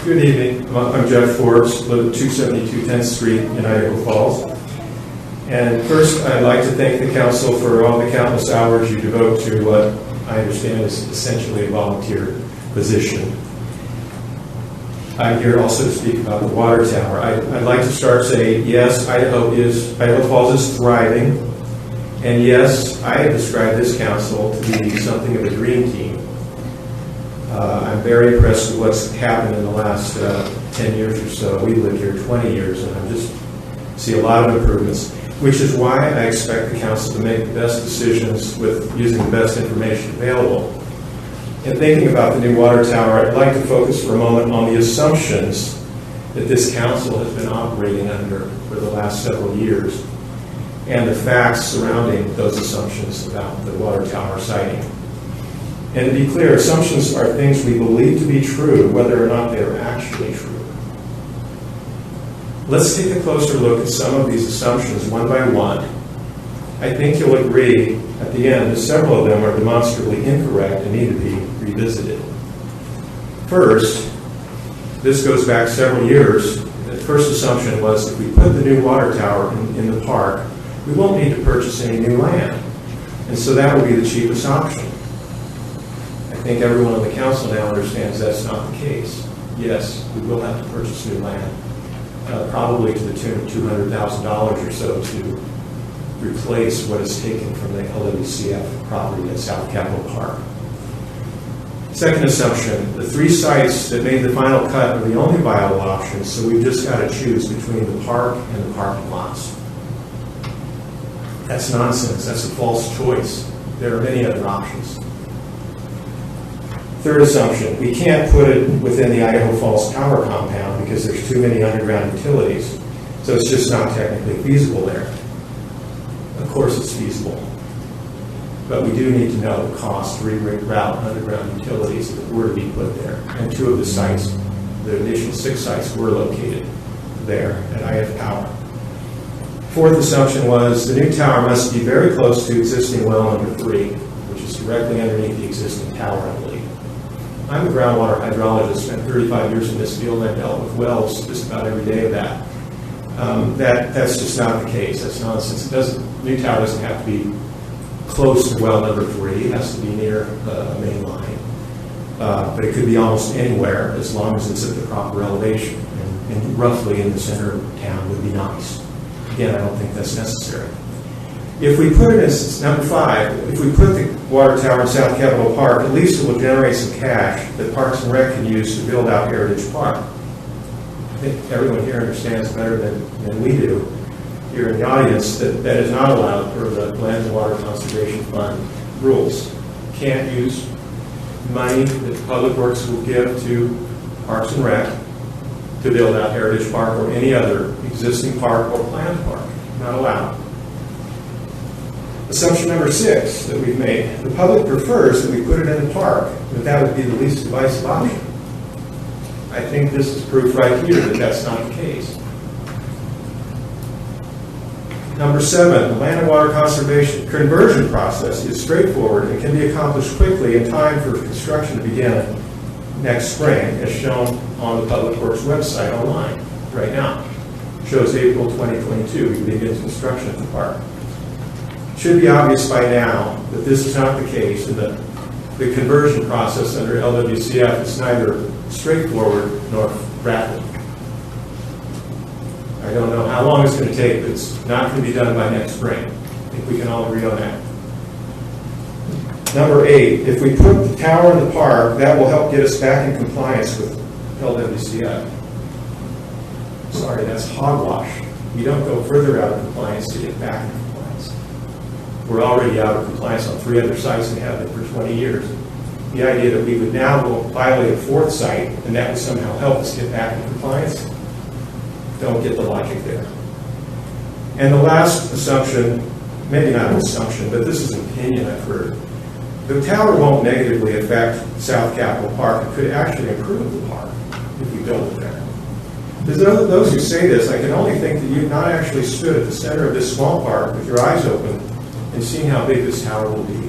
Good evening. I'm Jeff Forbes, live at 272 10th Street in Idaho Falls. And first, I'd like to thank the council for all the countless hours you devote to what I understand is essentially a volunteer position. I'm here also to speak about the water tower. I'd like to start saying, yes, Idaho Falls is thriving, and yes, I have described this council to be something of a dream team. I'm very impressed with what's happened in the last 10 years or so. We lived here 20 years, and I just see a lot of improvements, which is why I expect the council to make the best decisions with using the best information available. In thinking about the new water tower, I'd like to focus for a moment on the assumptions that this council has been operating under for the last several years and the facts surrounding those assumptions about the water tower siting. And to be clear, assumptions are things we believe to be true, whether or not they are actually true. Let's take a closer look at some of these assumptions one by one. I think you'll agree at the end that several of them are demonstrably incorrect and need to be revisited. First, this goes back several years. The first assumption was if we put the new water tower in the park, we won't need to purchase any new land. And so that will be the cheapest option. I think everyone on the council now understands that's not the case. Yes, we will have to purchase new land, probably to the tune of $200,000 or so to replace what is taken from the LWCF property at South Capitol Park. Second assumption, the three sites that made the final cut are the only viable options, so we've just got to choose between the park and the parking lots. That's nonsense. That's a false choice. There are many other options. Third assumption, we can't put it within the Idaho Falls Tower compound because there's too many underground utilities, so it's just not technically feasible there. Of course it's feasible, but we do need to know the cost to reroute underground utilities that were to be put there. And two of the sites, the initial 6 sites, were located there at IF Power. Fourth assumption was the new tower must be very close to existing well number 3, which is directly underneath the existing tower, I believe. I'm a groundwater hydrologist, spent 35 years in this field, and I've dealt with wells just about every day of that. That's just not the case. That's nonsense. New tower doesn't have to be close to well number 3. It has to be near the main line. But it could be almost anywhere as long as it's at the proper elevation. And roughly in the center of town would be nice. Again, I don't think that's necessary. If we put it as number 5, if we put the water tower in South Capitol Park, at least it will generate some cash that Parks and Rec can use to build out Heritage Park. I think everyone here understands better than we do here in the audience that is not allowed per the Land and Water Conservation Fund rules. Can't use money that Public Works will give to Parks and Rec to build out Heritage Park or any other existing park or planned park. Not allowed. Assumption number 6 that we've made, the public prefers that we put it in the park, that would be the least divisive option. I think this is proof right here that that's not the case. Number 7, the land and water conservation conversion process is straightforward and can be accomplished quickly in time for construction to begin next spring, as shown on the Public Works website online right now. It shows April 2022, we begin construction at the park. It should be obvious by now that this is not the case, and that the conversion process under LWCF is neither straightforward nor rapid. I don't know how long it's going to take, but it's not going to be done by next spring. I think we can all agree on that. Number 8, if we put the tower in the park, that will help get us back in compliance with LWCF. Sorry, that's hogwash. We don't go further out of compliance to get back in compliance. We're already out of compliance on 3 other sites and have been for 20 years. The idea that we would now go violate a 4th site and that would somehow help us get back in compliance, don't get the logic there. And the last assumption, maybe not an assumption, but this is an opinion I've heard. The tower won't negatively affect South Capitol Park. It could actually improve the park if we build it there. Those who say this, I can only think that you've not actually stood at the center of this small park with your eyes open and seen how big this tower will be.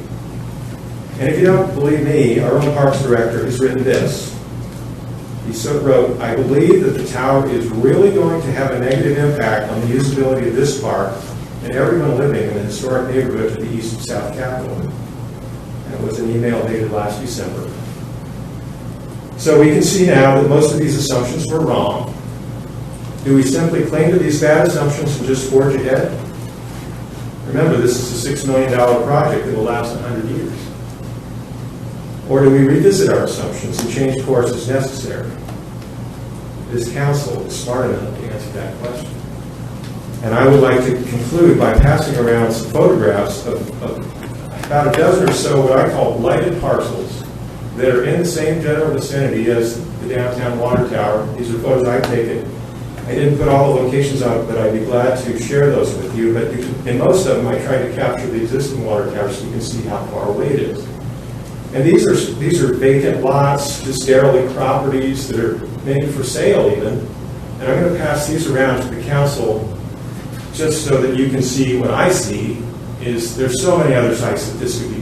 And if you don't believe me, our own parks director has written this. He wrote, I believe that the tower is really going to have a negative impact on the usability of this park and everyone living in the historic neighborhood to the east of South Capitol. And it was an email dated last December. So we can see now that most of these assumptions were wrong. Do we simply cling to these bad assumptions and just forge ahead? Remember, this is a $6 million project that will last 100 years. Or do we revisit our assumptions and change course as necessary? This council is smart enough to answer that question. And I would like to conclude by passing around some photographs of about a dozen or so what I call blighted parcels that are in the same general vicinity as the downtown water tower. These are photos I've taken. I didn't put all the locations on it, but I'd be glad to share those with you. But in most of them, I tried to capture the existing water tower so you can see how far away it is. And these are vacant lots, just derelict properties that are maybe for sale even. And I'm going to pass these around to the council just so that you can see what I see is there's so many other sites that this would be